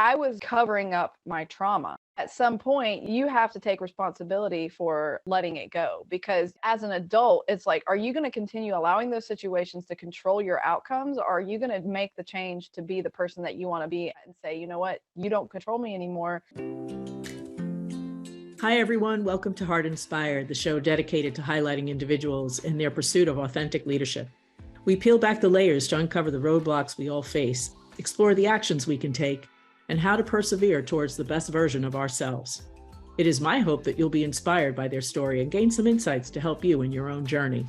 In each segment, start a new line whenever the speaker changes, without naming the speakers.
I was covering up my trauma. At some point, you have to take responsibility for letting it go, because as an adult, it's like, are you going to continue allowing those situations to control your outcomes? Or are you going to make the change to be the person that you want to be and say, you know what, you don't control me anymore?
Hi, everyone. Welcome to Heart Inspired, the show dedicated to highlighting individuals in their pursuit of authentic leadership. We peel back the layers to uncover the roadblocks we all face, explore the actions we can take, and how to persevere towards the best version of ourselves. It is my hope that you'll be inspired by their story and gain some insights to help you in your own journey.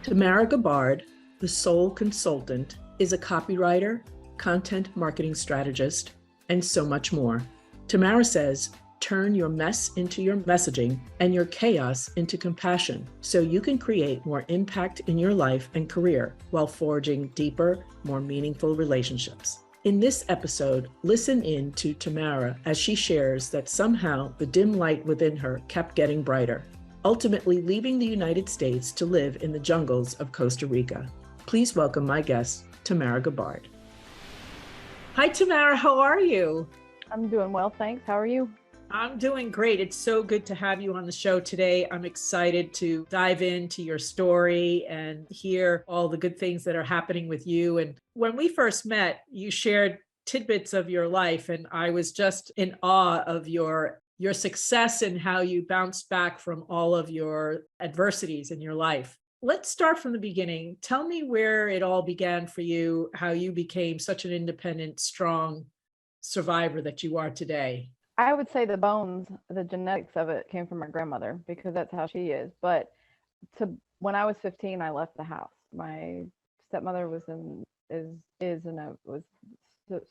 Tamara Gabbard, the Soul Consultant, is a copywriter, content marketing strategist, and so much more. Tamara says, turn your mess into your messaging and your chaos into compassion so you can create more impact in your life and career while forging deeper, more meaningful relationships. In this episode, listen in to Tamara as she shares that somehow the dim light within her kept getting brighter, ultimately leaving the United States to live in the jungles of Costa Rica. Please welcome my guest, Tamara Gabbard. Hi, Tamara. How are you?
I'm doing well, thanks. How are you?
I'm doing great. It's so good to have you on the show today. I'm excited to dive into your story and hear all the good things that are happening with you. And when we first met, you shared tidbits of your life, and I was just in awe of your success and how you bounced back from all of your adversities in your life. Let's start from the beginning. Tell me where it all began for you, how you became such an independent, strong survivor that you are today.
I would say the bones, the genetics of it came from my grandmother, because that's how she is. But when I was 15, I left the house. My stepmother was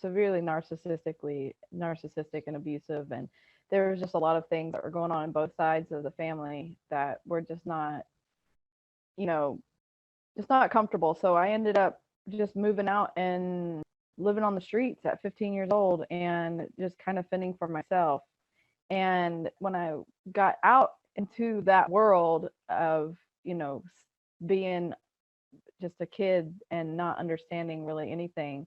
severely narcissistic and abusive, and there was just a lot of things that were going on both sides of the family that were just not, just not comfortable. So I ended up just moving out and living on the streets at 15 years old and just kind of fending for myself. And when I got out into that world of, being just a kid and not understanding really anything,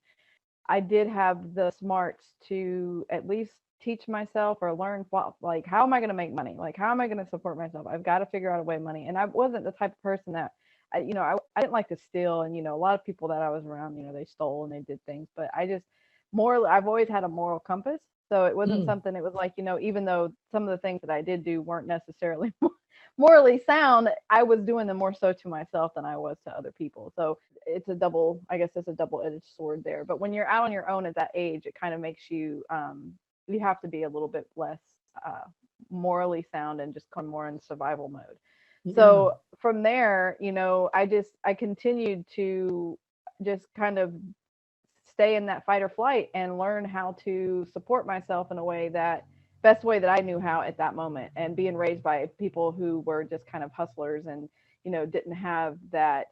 I did have the smarts to at least teach myself or learn like, how am I going to make money? Like, how am I going to support myself? I've got to figure out a way of money. And I wasn't the type of person that I didn't like to steal. And, a lot of people that I was around, they stole and they did things, but I've always had a moral compass. So it wasn't something, it was like, even though some of the things that I did do weren't necessarily morally sound, I was doing them more so to myself than I was to other people. So I guess it's a double-edged sword there. But when you're out on your own at that age, it kind of makes you, you have to be a little bit less morally sound and just come more in survival mode. Yeah. So from there, I continued to just kind of stay in that fight or flight and learn how to support myself in a way that best way that I knew how at that moment, and being raised by people who were just kind of hustlers and, didn't have that,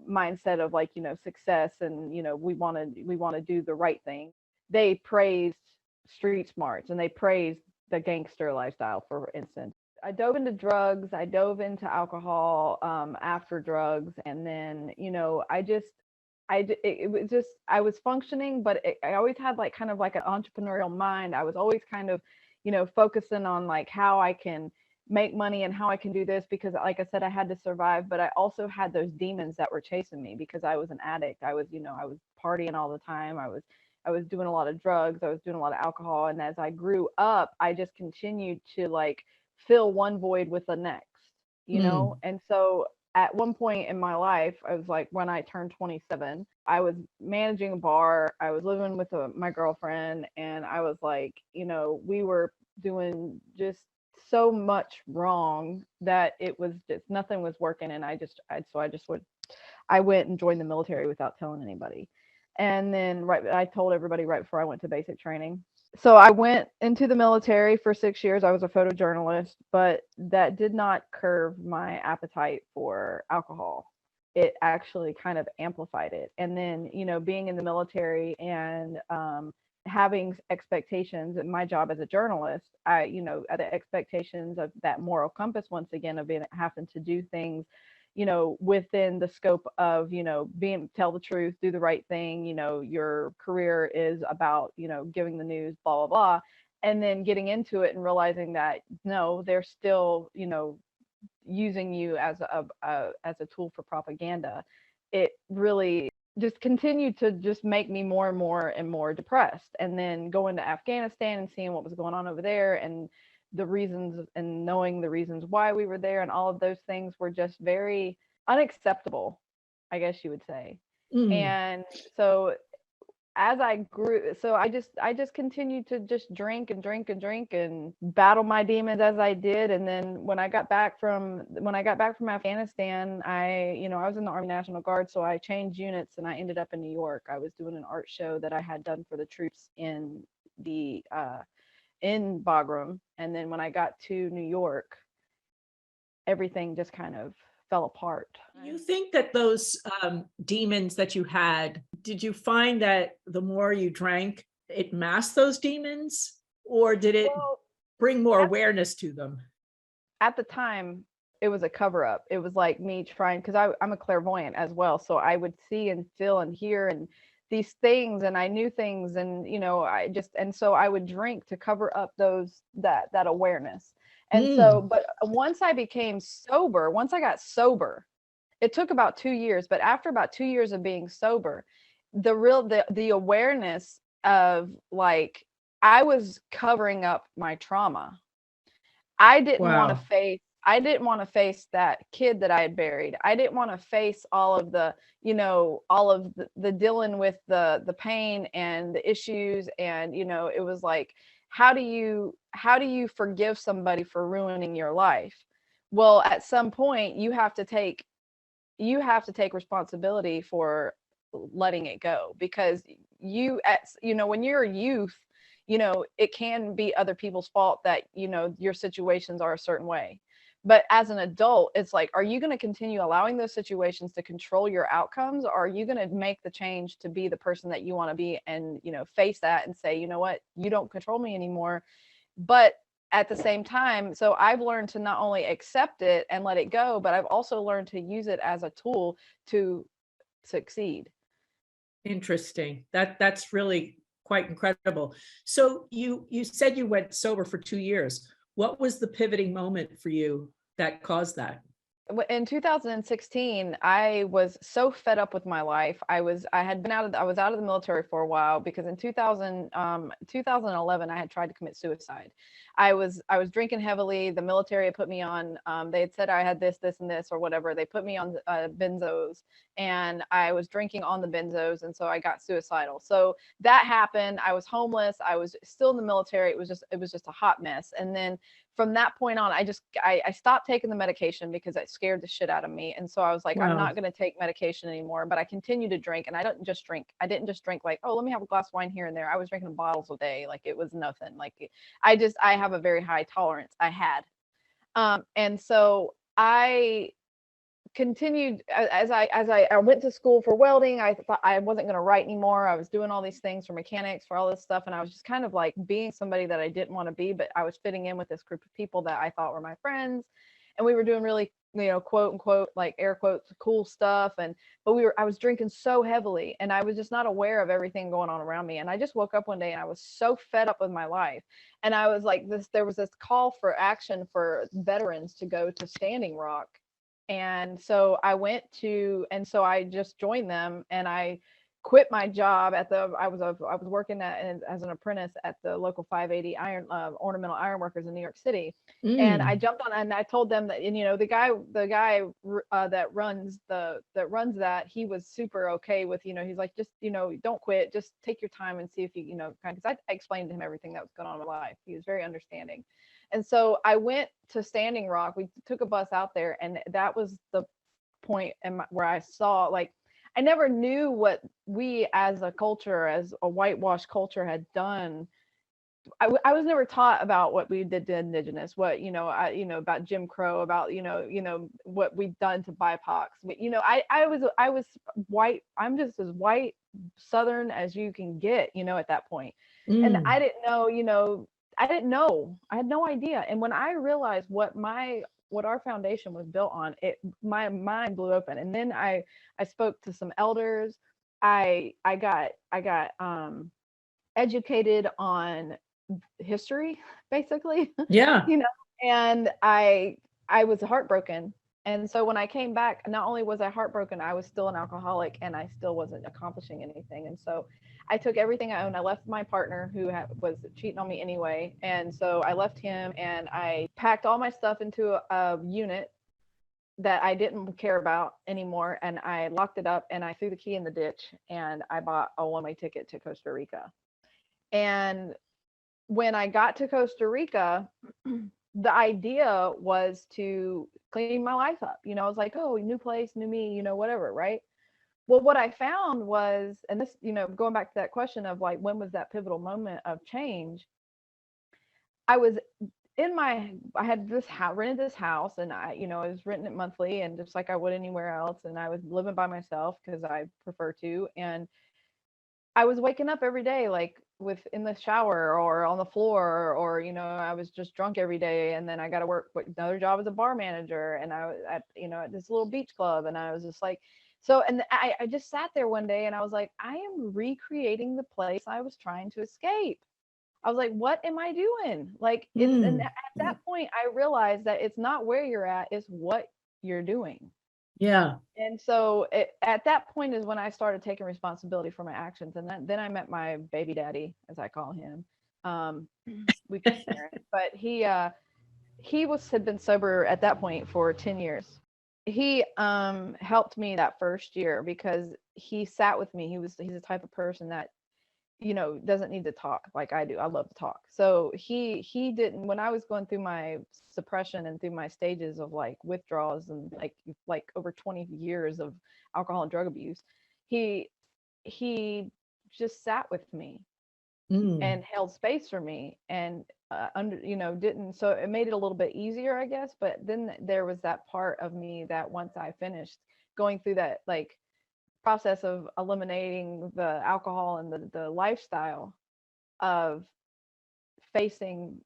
mindset of like, success and, we want to do the right thing. They praised street smarts and they praised the gangster lifestyle, for instance. I dove into drugs. I dove into alcohol after drugs. And then, it was just, I was functioning, but I always had like kind of like an entrepreneurial mind. I was always kind of, focusing on like how I can make money and how I can do this, because like I said, I had to survive, but I also had those demons that were chasing me because I was an addict. I was partying all the time. I was doing a lot of drugs. I was doing a lot of alcohol. And as I grew up, I just continued to like fill one void with the next, And so at one point in my life, I was like, when I turned 27, I was managing a bar. I was living with my girlfriend, and I was like, we were doing just so much wrong that it was just nothing was working. And I went and joined the military without telling anybody. And then I told everybody right before I went to basic training. So I went into the military for 6 years. I was a photojournalist, but that did not curb my appetite for alcohol. It actually kind of amplified it. And then, being in the military and having expectations, and my job as a journalist, the expectations of that moral compass, once again, of being having to do things, within the scope of, tell the truth, do the right thing, your career is about, giving the news, blah, blah, blah. And then getting into it and realizing that no, they're still, using you as a tool for propaganda. It really just continued to just make me more and more and more depressed. And then going to Afghanistan and seeing what was going on over there, and the reasons, and knowing the reasons why we were there, and all of those things were just very unacceptable, I guess you would say.
Mm.
And so as I grew, so I just continued to just drink and drink and drink and battle my demons as I did. And then when I got back from Afghanistan, I was in the Army National Guard, so I changed units and I ended up in New York. I was doing an art show that I had done for the troops in Bagram. And then when I got to New York, everything just kind of fell apart.
Do you think that those demons that you had, did you find that the more you drank, it masked those demons, or did it
Well,
bring more awareness to them?
at the time, it was a cover up. It was like me trying, because I'm a clairvoyant as well. So I would see and feel and hear and these things, and I knew things, and and so I would drink to cover up that awareness. And so,
Mm.
but once I got sober, it took about 2 years, but after about 2 years of being sober, the awareness of, like, I was covering up my trauma. I didn't want to
Wow.
face I didn't want to face that kid that I had buried. I didn't want to face all of the dealing with the pain and the issues. And it was like, how do you forgive somebody for ruining your life? Well, at some point you have to take responsibility for letting it go, because when you're a youth, it can be other people's fault that your situations are a certain way. But as an adult, it's like, are you going to continue allowing those situations to control your outcomes, or are you going to make the change to be the person that you want to be, and face that and say, you know what, you don't control me anymore? But at the same time, so I've learned to not only accept it and let it go, but I've also learned to use it as a tool to succeed.
Interesting. That's really quite incredible. So you said you went sober for 2 years. What was the pivoting moment for you that caused that?
In 2016, I was so fed up with my life. I was out of the military for a while, because in 2011 I had tried to commit suicide. I was drinking heavily. The military had put me on, they had said I had this and this or whatever. They put me on benzos, and I was drinking on the benzos, and so I got suicidal. So that happened. I was homeless. I was still in the military. It was just a hot mess. And then from that point on, I stopped taking the medication because it scared the shit out of me. And so I was like, I'm
Wow.
not going to take medication anymore. But I continued to drink, and I didn't just drink like, oh, let me have a glass of wine here and there. I was drinking bottles a day. Like, it was nothing. Like, I have a very high tolerance. I had. And so I continued as I went to school for welding. I thought I wasn't going to write anymore. I was doing all these things for mechanics, for all this stuff, and I was just kind of like being somebody that I didn't want to be, but I was fitting in with this group of people that I thought were my friends, and we were doing really, quote unquote, like air quotes, cool stuff. And but I was drinking so heavily, and I was just not aware of everything going on around me. And I just woke up one day and I was so fed up with my life. And I was like, there was this call for action for veterans to go to Standing Rock. And so I just joined them, and I quit my job I was working as an apprentice at the local 580 ornamental ironworkers in New York City. And I
Mm.
jumped on, and I told them that, and the guy that runs that, he was super okay with, he's like, just, don't quit, just take your time and see if you, kind of, because I explained to him everything that was going on in my life. He was very understanding. And so I went to Standing Rock. We took a bus out there, and that was the point where I saw, like, I never knew what we as a culture, as a whitewashed culture, had done. I was never taught about what we did to Indigenous, what, about Jim Crow, about, what we've done to BIPOCs. But, I was white. I'm just as white Southern as you can get, at that point. And I
Mm.
didn't know, I didn't know. I had no idea. And when I realized what my our foundation was built on, my mind blew open. And then I spoke to some elders. I got educated on history, basically.
Yeah.
And I was heartbroken. And so when I came back, not only was I heartbroken, I was still an alcoholic and I still wasn't accomplishing anything. And so I took everything I owned. I left my partner who was cheating on me anyway. And so I left him and I packed all my stuff into a unit that I didn't care about anymore. And I locked it up and I threw the key in the ditch and I bought a one-way ticket to Costa Rica. And when I got to Costa Rica, the idea was to clean my life up. I was like, oh, new place, new me, whatever, right? Well, what I found was, and this, going back to that question of like, when was that pivotal moment of change? I was I had rented this house and I was renting it monthly and just like I would anywhere else. And I was living by myself because I prefer to. And I was waking up every day, like in the shower or on the floor, or, I was just drunk every day. And then I got to work another job as a bar manager. And I was at this little beach club. And I was just like, and I just sat there one day and I was like, I am recreating the place I was trying to escape. I was like, what am I doing? Like, and at that point, I realized that it's not where you're at, it's what you're doing.
Yeah.
And so at that point is when I started taking responsibility for my actions. And then I met my baby daddy, as I call him. We co-parent, but he had been sober at that point for 10 years. He helped me that first year because he sat with me. He's the type of person that doesn't need to talk like I do. I love to talk. So he didn't, when I was going through my suppression and through my stages of like withdrawals and like over 20 years of alcohol and drug abuse, he just sat with me and held space for me and didn't, so it made it a little bit easier, I guess. But then there was that part of me that once I finished going through that like process of eliminating the alcohol and the lifestyle, of facing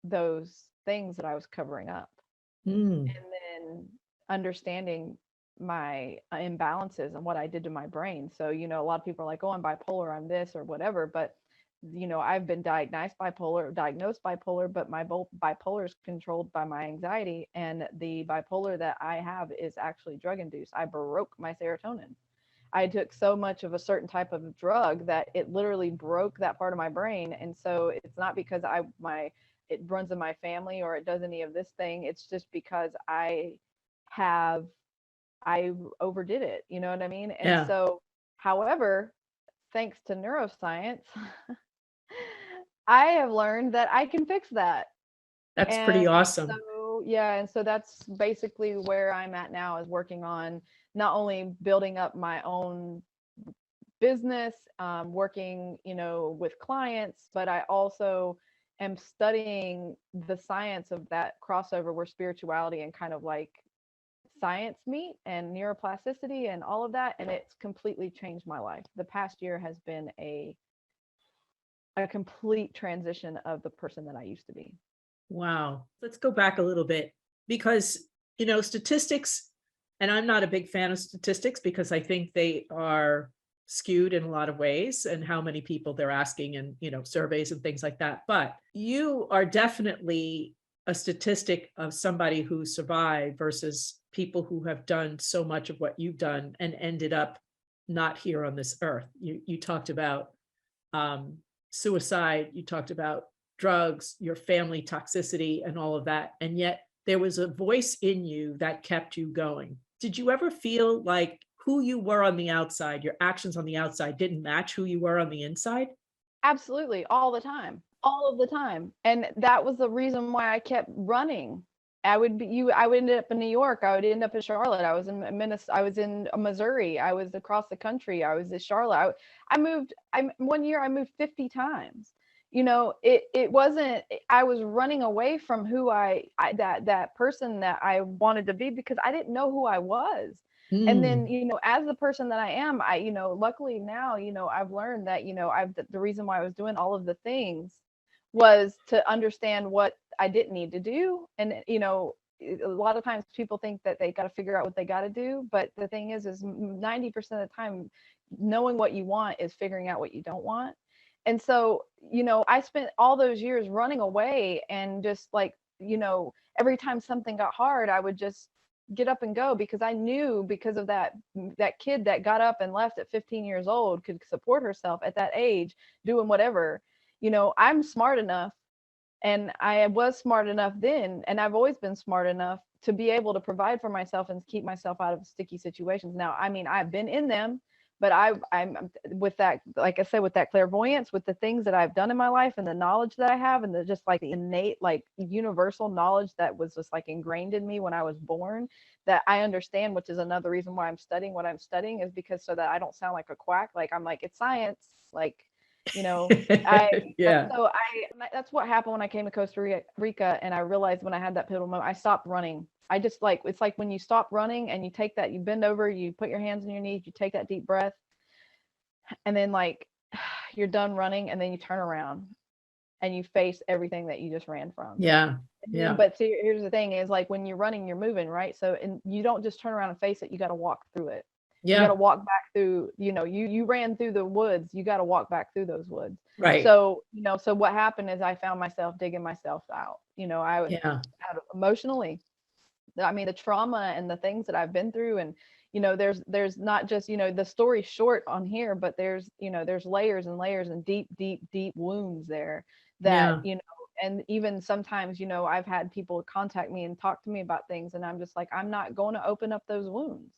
those things that I was covering up, and then understanding my imbalances and what I did to my brain. So a lot of people are like, oh, I'm bipolar, I'm this or whatever, but I've been diagnosed bipolar, but my bipolar is controlled by my anxiety, and the bipolar that I have is actually drug induced. I broke my serotonin. I took so much of a certain type of drug that it literally broke that part of my brain. And so it's not because it runs in my family or it does any of this thing. It's just because I overdid it. You know what I mean? And so, however, thanks to neuroscience, I have learned that I can fix that.
That's pretty awesome.
So, yeah. And so that's basically where I'm at now, is working on not only building up my own business, working, with clients, but I also am studying the science of that crossover where spirituality and kind of like science meet, and neuroplasticity and all of that. And it's completely changed my life. The past year has been a complete transition of the person that I used to be.
Wow. Let's go back a little bit, because, statistics, and I'm not a big fan of statistics because I think they are skewed in a lot of ways, and how many people they're asking and, surveys and things like that. But you are definitely a statistic of somebody who survived versus people who have done so much of what you've done and ended up not here on this earth. You talked about suicide, you talked about drugs, your family toxicity and all of that. And yet there was a voice in you that kept you going. Did you ever feel like who you were on the outside, your actions on the outside didn't match who you were on the inside?
Absolutely. All the time. All of the time. And that was the reason why I kept running. I would end up in New York. I would end up in Charlotte. I was in Minnesota. I was in Missouri. I was across the country. I was in Charlotte. One year I moved 50 times. It wasn't, I was running away from who that person that I wanted to be, because I didn't know who I was. And then, as the person that I am, luckily now, I've learned that, the reason why I was doing all of the things was to understand what I didn't need to do. And, a lot of times people think that they got to figure out what they got to do. But the thing is 90% of the time, knowing what you want is figuring out what you don't want. And so, I spent all those years running away and just like, every time something got hard, I would just get up and go, because I knew, because of that kid that got up and left at 15 years old could support herself at that age doing whatever. I'm smart enough, and I was smart enough then, and I've always been smart enough to be able to provide for myself and keep myself out of sticky situations. Now, I mean, I've been in them, but I'm with that, like I said, with that clairvoyance, with the things that I've done in my life and the knowledge that I have, and the just like the innate, like universal knowledge that was just like ingrained in me when I was born, that I understand, which is another reason why I'm studying what I'm studying, is because so that I don't sound like a quack. Like, I'm like, it's science, like,
Yeah.
That's what happened when I came to Costa Rica, and I realized when I had that pivotal moment, I stopped running. I just like, it's like when you stop running and you take that, you bend over, you put your hands on your knees, you take that deep breath, and then like you're done running, and then you turn around and you face everything that you just ran from.
Yeah. Yeah.
But see, here's the thing is, like, when you're running, you're moving, right? So, and you don't just turn around and face it, you got to walk through it. You got to walk back through, you ran through the woods, you got to walk back through those woods.
Right.
So, so what happened is I found myself digging myself out. I was out emotionally. I mean, the trauma and the things that I've been through, and there's not just, the story short on here, but there's layers and layers and deep, deep, deep wounds there that, and even sometimes, I've had people contact me and talk to me about things, and I'm just like, I'm not going to open up those wounds.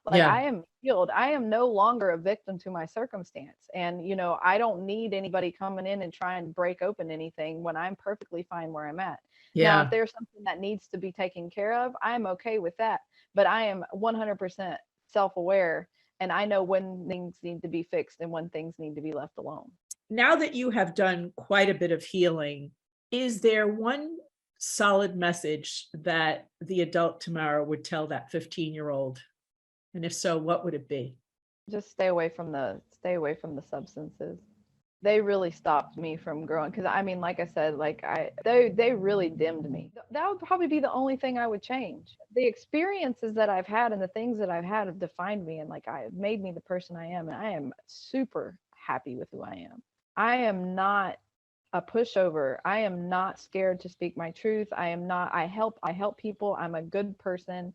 Like, I am healed. I am no longer a victim to my circumstance. And, I don't need anybody coming in and trying to break open anything when I'm perfectly fine where I'm at. Now, if there's something that needs to be taken care of, I'm okay with that. But I am 100% self-aware, and I know when things need to be fixed and when things need to be left alone.
Now that you have done quite a bit of healing, is there one solid message that the adult Tamara would tell that 15-year-old? And if so, what would it be?
Just stay away from the substances. They really stopped me from growing, because I mean, like I said, like they really dimmed me. That would probably be the only thing I would change. The experiences that I've had and the things that I've had have defined me, and like, I have made me the person I am, and I am super happy with who I am. I am not a pushover. I am not scared to speak my truth. I help people. I'm a good person.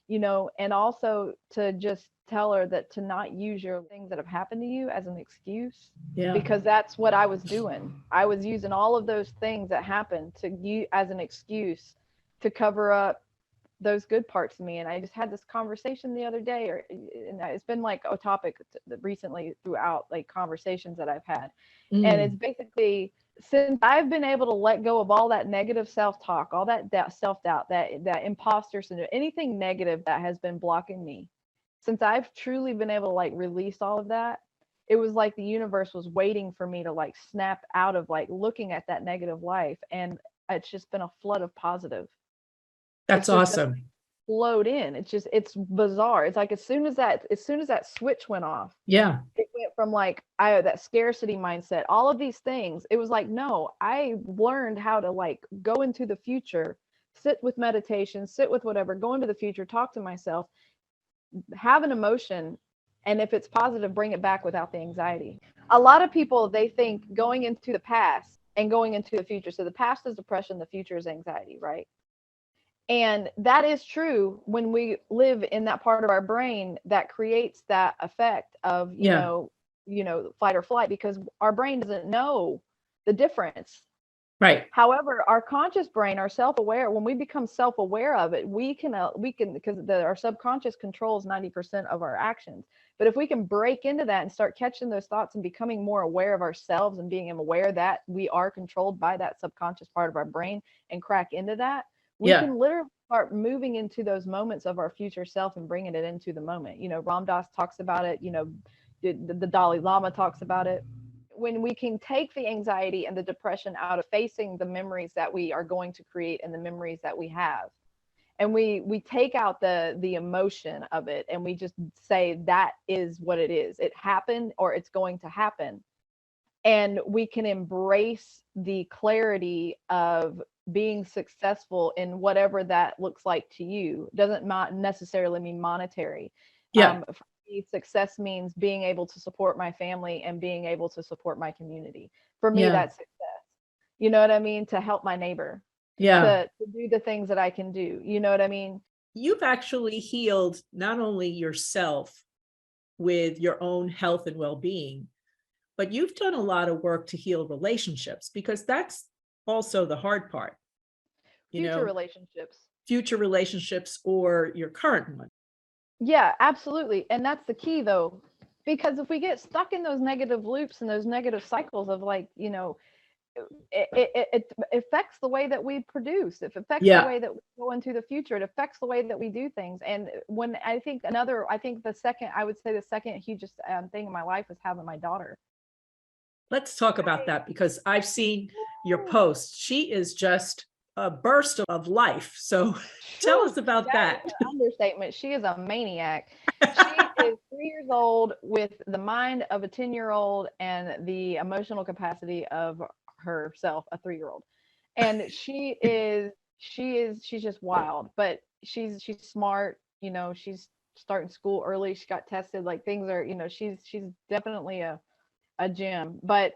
And also to just tell her that to not use your things that have happened to you as an excuse, because that's what I was doing. I was using all of those things that happened to you as an excuse to cover up those good parts of me. And I just had this conversation the other day, and it's been like a topic recently throughout like conversations that I've had. And it's basically, since I've been able to let go of all that negative self-talk, all that self-doubt, that imposter syndrome, anything negative that has been blocking me, since I've truly been able to like release all of that, it was like the universe was waiting for me to like snap out of like looking at that negative life. And it's just been a flood of positive.
That's awesome.
Flowed in. It's bizarre. It's like as soon as that switch went off, it went from like that scarcity mindset, all of these things. It was like, no, I learned how to like go into the future, sit with meditation, sit with whatever, go into the future, talk to myself, have an emotion, and if it's positive, bring it back without the anxiety. A lot of people, they think going into the past and going into the future. So the past is depression, the future is anxiety, right? And that is true when we live in that part of our brain that creates that effect of, fight or flight, because our brain doesn't know the difference.
Right.
However, our conscious brain, our self-aware, when we become self-aware of it, we can, because our subconscious controls 90% of our actions. But if we can break into that and start catching those thoughts and becoming more aware of ourselves and being aware that we are controlled by that subconscious part of our brain and crack into that, we can literally start moving into those moments of our future self and bringing it into the moment. Ram Dass talks about it, the Dalai Lama talks about it. When we can take the anxiety and the depression out of facing the memories that we are going to create and the memories that we have, and we take out the emotion of it, and we just say that is what it is. It happened, or it's going to happen. And we can embrace the clarity of being successful in whatever that looks like to you. Doesn't necessarily mean monetary.
Yeah.
For me, success means being able to support my family and being able to support my community. For me,
Yeah.
that's success. You know what I mean? To help my neighbor,
Yeah.
to do the things that I can do. You know what I mean?
You've actually healed not only yourself with your own health and well-being, but you've done a lot of work to heal relationships, because that's also the hard part,
Future relationships.
future relationships or your current one.
Yeah, absolutely. And that's the key though, because if we get stuck in those negative loops and those negative cycles of like, it affects the way that we produce. It affects the
Yeah.
way that we go into the future. It affects the way that we do things. And when I think I would say the second hugest thing in my life is having my daughter.
Let's talk about that, because I've seen your posts. She is just a burst of life. So tell us about that.
Is an understatement. She is a maniac. She is 3 years old with the mind of a 10-year-old and the emotional capacity of herself, a 3-year-old. And she's just wild, but she's smart. She's starting school early. She got tested. Like things are, she's definitely a gem. But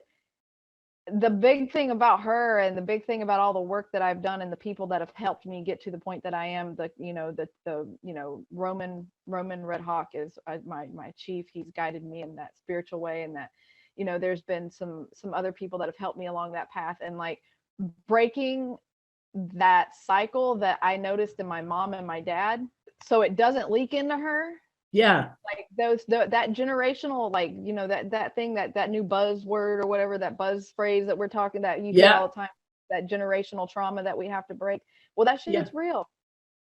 the big thing about her and the big thing about all the work that I've done and the people that have helped me get to the point that I am, Roman Red Hawk is my chief. He's guided me in that spiritual way, and that, there's been some other people that have helped me along that path, and like breaking that cycle that I noticed in my mom and my dad, so it doesn't leak into her.
Yeah.
Like that generational, like, that thing, that new buzzword or whatever, that buzz phrase that we're talking, that you hear all the time, that generational trauma that we have to break. Well, that shit is real.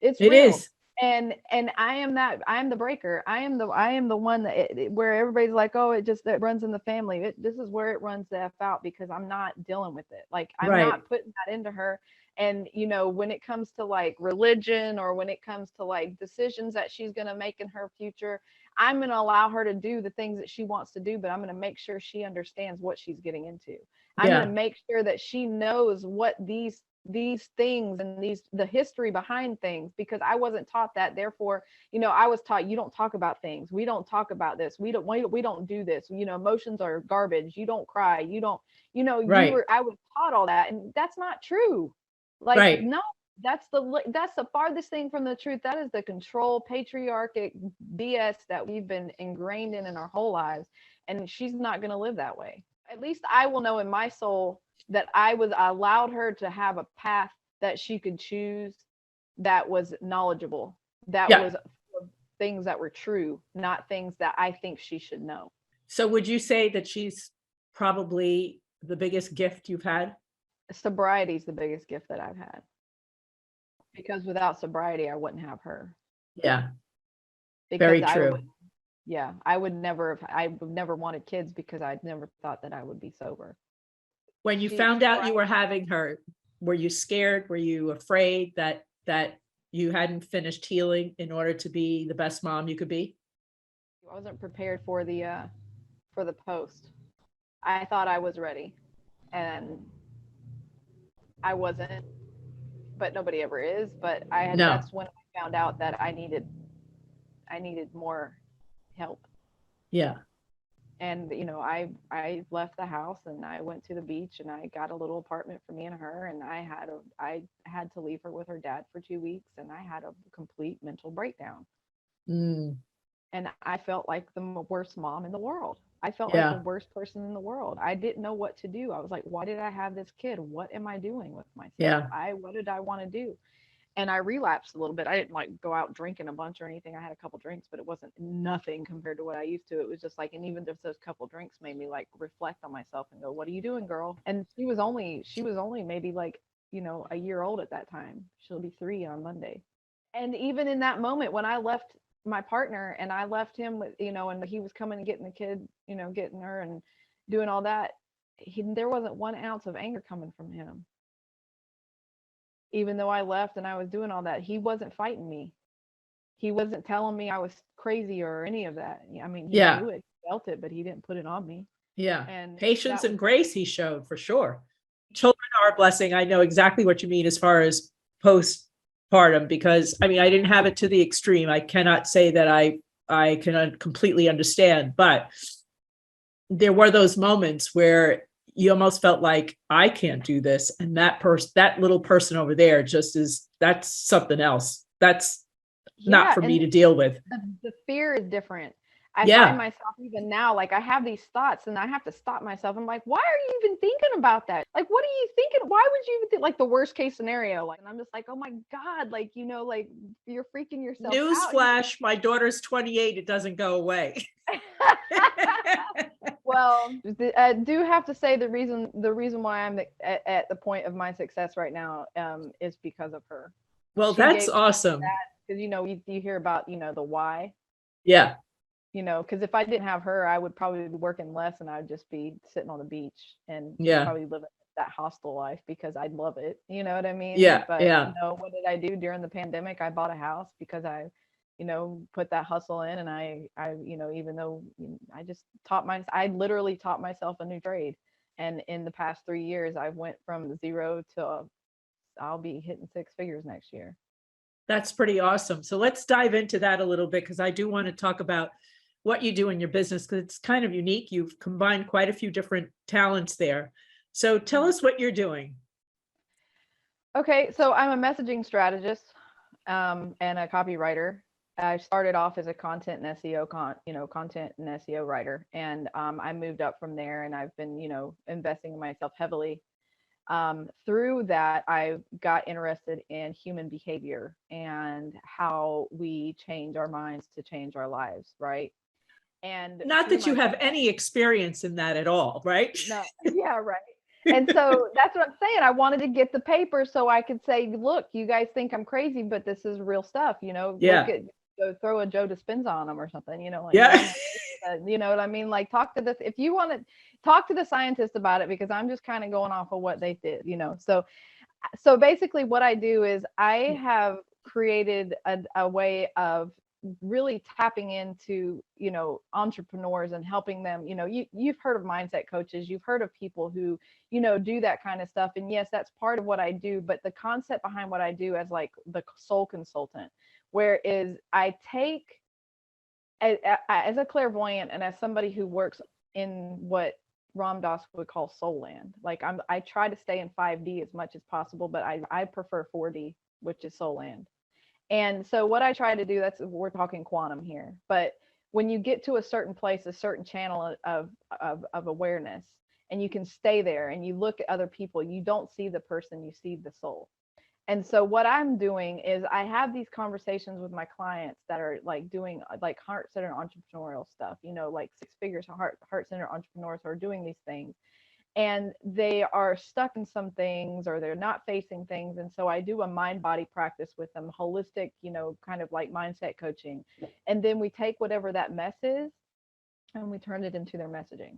It's
It
real.
is.
And I am the breaker. I am the one that where everybody's like, oh, it runs in the family. This is where it runs the F out, because I'm not dealing with it. Like, I'm not putting that into her. And, when it comes to like religion, or when it comes to like decisions that she's going to make in her future, I'm going to allow her to do the things that she wants to do, but I'm going to make sure she understands what she's getting into. I'm going to make sure that she knows what these things and the history behind things, because I wasn't taught that. Therefore, I was taught, you don't talk about things. We don't talk about this. We don't do this. Emotions are garbage. You don't cry. You don't, I was taught all that, and that's not true. Like, no, that's the farthest thing from the truth. That is the control, patriarchic BS that we've been ingrained in our whole lives. And she's not going to live that way. At least I will know in my soul that I allowed her to have a path that she could choose, that was knowledgeable, that was things that were true, not things that I think she should know.
So would you say that she's probably the biggest gift you've had?
Sobriety is the biggest gift that I've had, because without sobriety, I wouldn't have her.
Yeah.
Because
very true.
I would never wanted kids, because I'd never thought that I would be sober.
When you found out you were having her, were you scared? Were you afraid that you hadn't finished healing in order to be the best mom you could be?
I wasn't prepared for the post. I thought I was ready, and I wasn't, but nobody ever is. But that's when I found out that I needed more help.
Yeah.
And, I left the house and I went to the beach, and I got a little apartment for me and her. And I had to leave her with her dad for 2 weeks, and I had a complete mental breakdown.
Mm.
And I felt like the worst mom in the world. I felt like the worst person in the world. I didn't know what to do. I was like, why did I have this kid? What am I doing with myself?
Yeah.
What did I want to do? And I relapsed a little bit. I didn't like go out drinking a bunch or anything. I had a couple drinks, but it wasn't nothing compared to what I used to. It was just like, and even if those couple drinks made me like reflect on myself and go, what are you doing, girl? And she was only maybe like, a year old at that time. She'll be 3 on Monday. And even in that moment, when I left my partner and I left him with, and he was coming and getting the kid, getting her and doing all that, there wasn't 1 ounce of anger coming from him. Even though I left and I was doing all that, he wasn't fighting me. He wasn't telling me I was crazy or any of that. I mean, he knew it, he felt it, but he didn't put it on me.
Yeah.
And
patience and grace he showed, for sure. children are a blessing. I know exactly what you mean as far as postpartum, because I mean, I didn't have it to the extreme. I cannot say that I can completely understand, but there were those moments where you almost felt like, I can't do this. And that little person over there that's something else. That's not
Yeah,
for me
and
to deal with.
the fear is different. I find
Yeah.
myself even now, like I have these thoughts and I have to stop myself. I'm like, why are you even thinking about that? Like, what are you thinking? Why would you even think like the worst case scenario? Like, and I'm just like, oh my God, like, like you're freaking yourself out.
Newsflash, my daughter's 28. It doesn't go away.
Well, I do have to say the reason why I'm at the point of my success right now is because of her.
Well,
She
that's
gave
awesome.
because you hear about the why.
Yeah.
Because if I didn't have her, I would probably be working less and I would just be sitting on the beach and
Yeah.
probably living that hostel life because I'd love it. You know what I mean?
Yeah.
But
Yeah.
what did I do during the pandemic? I bought a house because I put that hustle in, and I even though I literally taught myself a new trade. And in the past 3 years, I went from zero to I'll be hitting six figures next year.
That's pretty awesome. So let's dive into that a little bit, because I do want to talk about what you do in your business, because it's kind of unique. You've combined quite a few different talents there. So tell us what you're doing.
Okay, so I'm a messaging strategist and a copywriter. I started off as a content and SEO content and SEO writer, and I moved up from there, and I've been investing in myself heavily. Through that, I got interested in human behavior and how we change our minds to change our lives, right? And
not that you have any experience in that at all, right?
No, yeah, right. And so that's what I'm saying. I wanted to get the paper so I could say, look, you guys think I'm crazy, but this is real stuff,
Yeah.
Go throw a Joe Dispenza on them or something, like,
yeah.
you know what I mean? Like, talk to this, if you want to talk to the scientists about it, because I'm just kind of going off of what they did, So basically what I do is I have created a way of really tapping into entrepreneurs and helping them. You've heard of mindset coaches, you've heard of people who do that kind of stuff, and yes, that's part of what I do, but the concept behind what I do as like the soul consultant, where is I take as a clairvoyant and as somebody who works in what Ram Dass would call soul land. Like I try to stay in 5D as much as possible, but I prefer 4D, which is soul land. And so what I try to do, we're talking quantum here, but when you get to a certain place, a certain channel of awareness, and you can stay there and you look at other people, you don't see the person, you see the soul. And so what I'm doing is I have these conversations with my clients that are like doing like heart-centered entrepreneurial stuff, like six figures, heart-centered entrepreneurs who are doing these things, and they are stuck in some things or they're not facing things. And so I do a mind body practice with them, holistic, kind of like mindset coaching. And then we take whatever that mess is and we turn it into their messaging.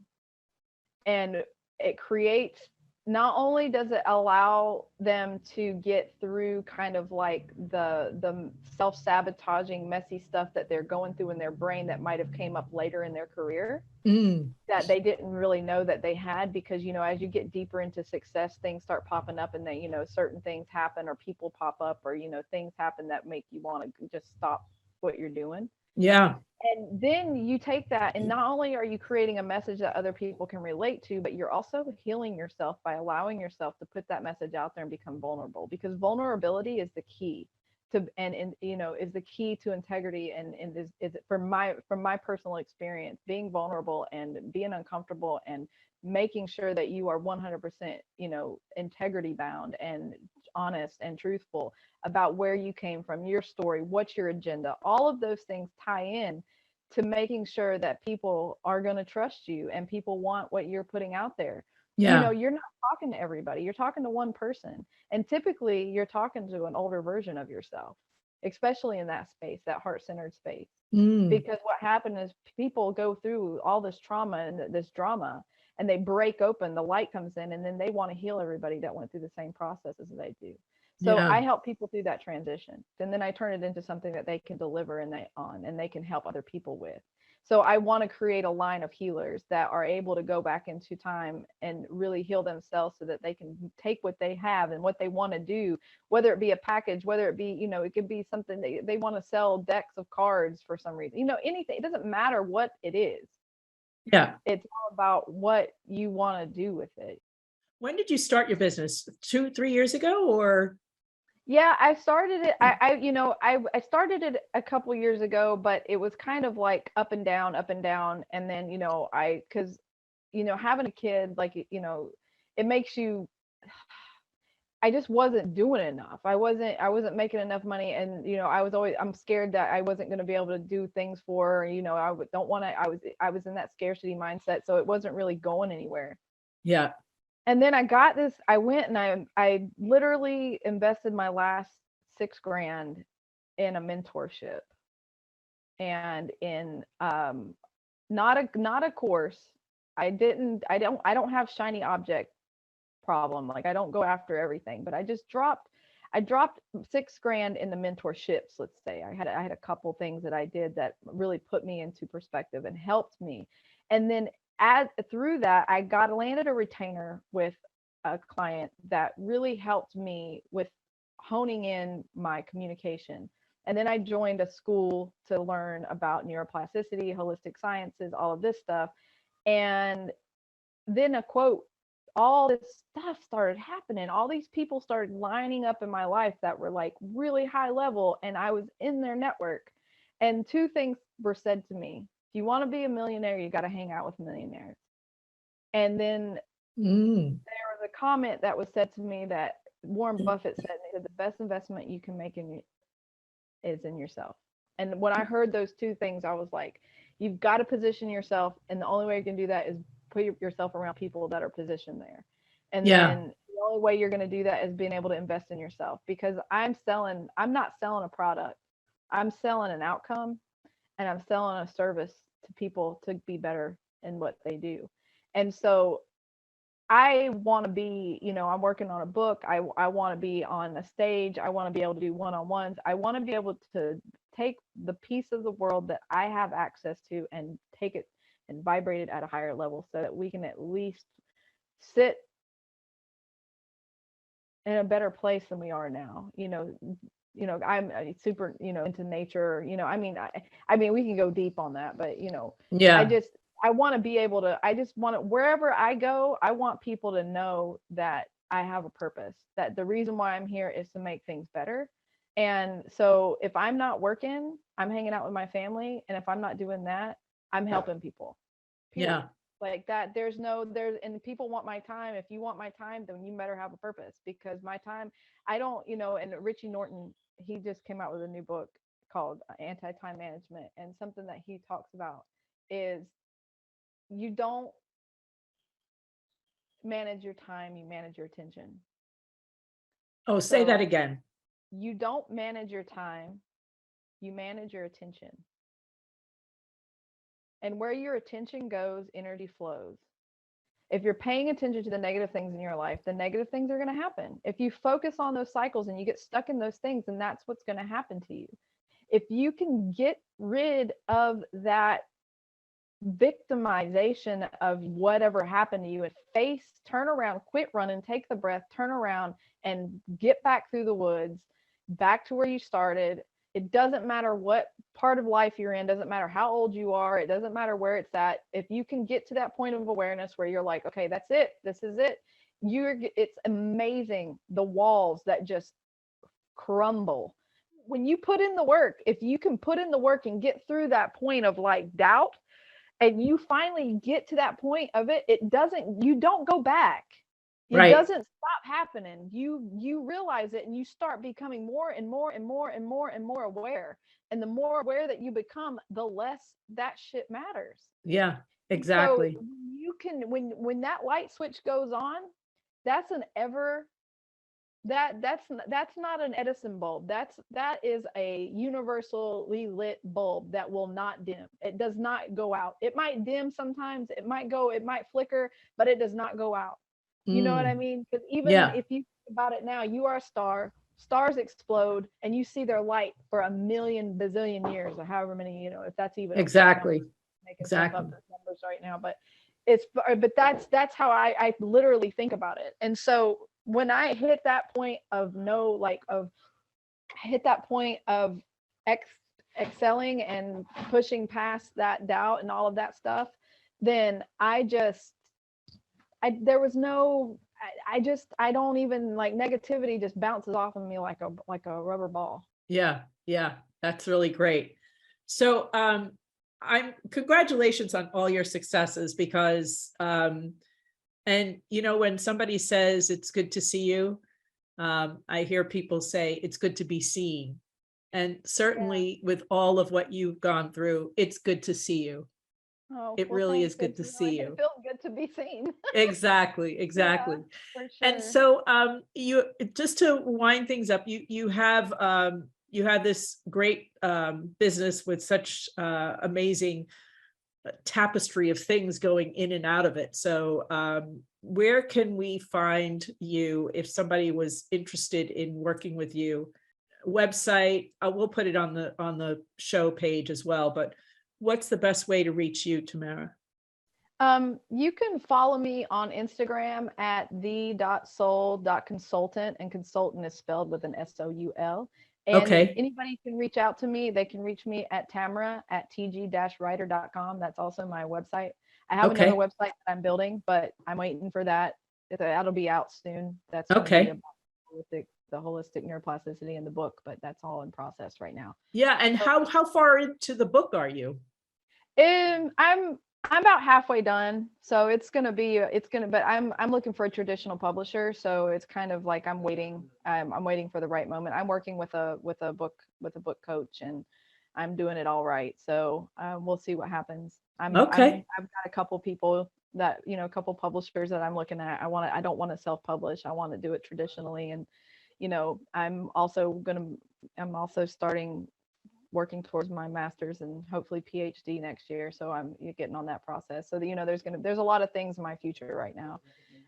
And it creates, not only does it allow them to get through kind of like the self-sabotaging messy stuff that they're going through in their brain that might have came up later in their career, that they didn't really know that they had, because as you get deeper into success, things start popping up, and then certain things happen or people pop up, or things happen that make you want to just stop what you're doing.
Yeah.
And then you take that, and not only are you creating a message that other people can relate to, but you're also healing yourself by allowing yourself to put that message out there and become vulnerable, because vulnerability is the key to, and is the key to integrity. And is from my personal experience, being vulnerable and being uncomfortable and making sure that you are 100% integrity bound and honest and truthful about where you came from, your story, what's your agenda, all of those things tie in to making sure that people are going to trust you and people want what you're putting out there.
Yeah.
You're not talking to everybody, you're talking to one person, and typically you're talking to an older version of yourself, especially in that space, that heart-centered space. Because what happened is people go through all this trauma and this drama, and they break open, the light comes in, and then they want to heal everybody that went through the same process as they do. So I help people through that transition, and then I turn it into something that they can deliver and they can help other people with. So I want to create a line of healers that are able to go back into time and really heal themselves so that they can take what they have and what they want to do, whether it be a package, whether it be, it could be something they want to sell decks of cards for some reason, anything. It doesn't matter what it is.
Yeah.
It's all about what you want to do with it.
When did you start your business? 2-3 years ago, or?
Yeah, I started it. I started it a couple years ago, but it was kind of like up and down, up and down. And then, because, having a kid, like, it makes you, I just wasn't doing enough. I wasn't making enough money. And, I'm scared that I wasn't going to be able to do things for, don't want to, I was in that scarcity mindset. So it wasn't really going anywhere.
Yeah.
And then I went and I literally invested my last $6,000 in a mentorship and in not a course. I don't have shiny object problem. Like, I don't go after everything, but I dropped $6,000 in the mentorships. Let's say I had a couple things that I did that really put me into perspective and helped me. And then through that, I landed a retainer with a client that really helped me with honing in my communication. And then I joined a school to learn about neuroplasticity, holistic sciences, all of this stuff. And then all this stuff started happening. All these people started lining up in my life that were like really high level, and I was in their network. And two things were said to me: if you want to be a millionaire, you got to hang out with millionaires. And then there was a comment that was said to me that Warren Buffett said, the best investment you can make is in yourself. And when I heard those two things, I was like, you've got to position yourself. And the only way you can do that is put yourself around people that are positioned there. And then the only way you're going to do that is being able to invest in yourself, because I'm not selling a product. I'm selling an outcome, and I'm selling a service to people to be better in what they do. And so I want to be, I'm working on a book. I want to be on a stage. I want to be able to do one-on-ones. I want to be able to take the piece of the world that I have access to and take it and vibrate it at a higher level so that we can at least sit in a better place than we are now. I'm super, into nature, I mean, we can go deep on that, but, I want to be able to, I just want to, wherever I go, I want people to know that I have a purpose, that the reason why I'm here is to make things better. And so if I'm not working, I'm hanging out with my family. And if I'm not doing that, I'm helping people. Period.
Yeah.
Like that, and people want my time. If you want my time, then you better have a purpose, because my time, I don't, and Richie Norton, he just came out with a new book called Anti-Time Management. And something that he talks about is, you don't manage your time, you manage your attention.
Oh, say that again.
You don't manage your time, you manage your attention. And where your attention goes, energy flows. If you're paying attention to the negative things in your life, the negative things are going to happen. If you focus on those cycles and you get stuck in those things, then that's what's going to happen to you. If you can get rid of that victimization of whatever happened to you and turn around, quit running, take the breath, turn around and get back through the woods, back to where you started. It doesn't matter what part of life you're in, doesn't matter how old you are, it doesn't matter where it's at. If you can get to that point of awareness where you're like, okay, that's it, this is it, it's amazing the walls that just crumble when you put in the work. If you can put in the work and get through that point of like doubt, and you finally get to that point of it, you don't go back. It doesn't stop happening. You realize it, and you start becoming more and more and more and more and more aware. And the more aware that you become, the less that shit matters.
Yeah, exactly.
So you can, when that light switch goes on, that's that's not an Edison bulb. That is a universally lit bulb that will not dim. It does not go out. It might dim sometimes, it might flicker, but it does not go out. You know what I mean? Because even if you think about it now, you are a star. Stars explode, and you see their light for a million bazillion years, or however many, if that's even
exactly.
making stuff
Exactly.
up as numbers right now, but that's how I literally think about it. And so when I hit that point of excelling and pushing past that doubt and all of that stuff, then I don't even, like, negativity just bounces off of me like a rubber ball.
Yeah, yeah, that's really great. So congratulations on all your successes, because and when somebody says it's good to see you, I hear people say it's good to be seen. And certainly with all of what you've gone through, it's good to see you.
Oh,
It
well,
really
thanks.
is good to see
It
you.
feels good to be seen.
Exactly, exactly.
Yeah, for
And
sure.
so you, just to wind things up, you have this great business with such amazing tapestry of things going in and out of it. So where can we find you if somebody was interested in working with you? Website, we'll put it on the show page as well, but what's the best way to reach you, Tamara?
You can follow me on Instagram at the.soul.consultant, and consultant is spelled with an SOUL. And
Okay.
anybody can reach out to me. They can reach me at Tamara at tg-writer.com. That's also my website. I have another
Okay.
website that I'm building, but I'm waiting for that. That'll be out soon. That's going to be
Okay.
about the holistic neuroplasticity in the book, but that's all in process right now.
Yeah. And how far into the book are you?
I'm about halfway done, so but I'm looking for a traditional publisher, so it's kind of like I'm waiting for the right moment. I'm working with a book coach, and I'm doing it all right. So we'll see what happens.
Okay.
I've got a couple people that, a couple publishers that I'm looking at. I don't want to self-publish. I want to do it traditionally, and I'm also starting working towards my master's and hopefully PhD next year. So I'm getting on that process. So there's a lot of things in my future right now.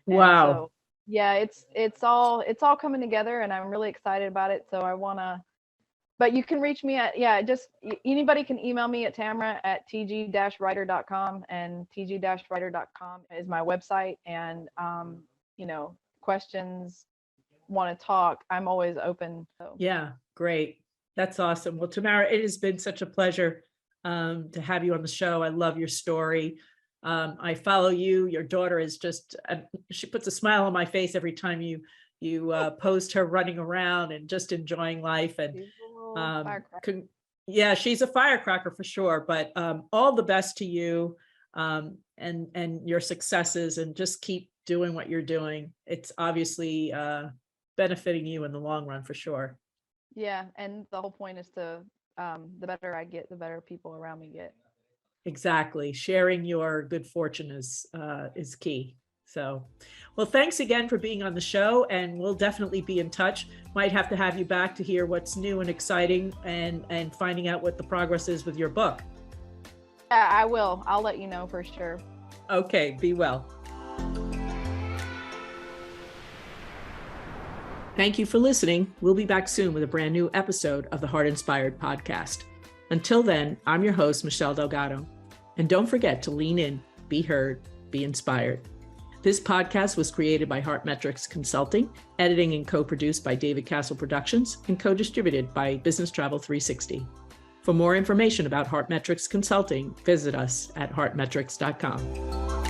And
Wow.
so yeah, it's all coming together, and I'm really excited about it. So but you can reach me at, anybody can email me at Tamara at tg-writer.com, and tg-writer.com is my website. And questions, want to talk, I'm always open. So
Yeah, great. That's awesome. Well, Tamara, it has been such a pleasure to have you on the show. I love your story. I follow you. Your daughter is just, she puts a smile on my face every time you post her running around and just enjoying life. And yeah, she's a firecracker for sure. But all the best to you and your successes, and just keep doing what you're doing. It's obviously benefiting you in the long run for sure.
Yeah, and the whole point is to the better I get, the better people around me get.
Exactly. Sharing your good fortune is key. So, well, thanks again for being on the show, and we'll definitely be in touch. Might have to have you back to hear what's new and exciting, and finding out what the progress is with your book.
Yeah, I will. I'll let you know for sure.
Okay, be well. Thank you for listening. We'll be back soon with a brand new episode of the Heart Inspired podcast. Until then, I'm your host, Michelle Delgado. And don't forget to lean in, be heard, be inspired. This podcast was created by Heart Metrics Consulting, editing and co-produced by David Castle Productions, and co-distributed by Business Travel 360. For more information about Heart Metrics Consulting, visit us at heartmetrics.com.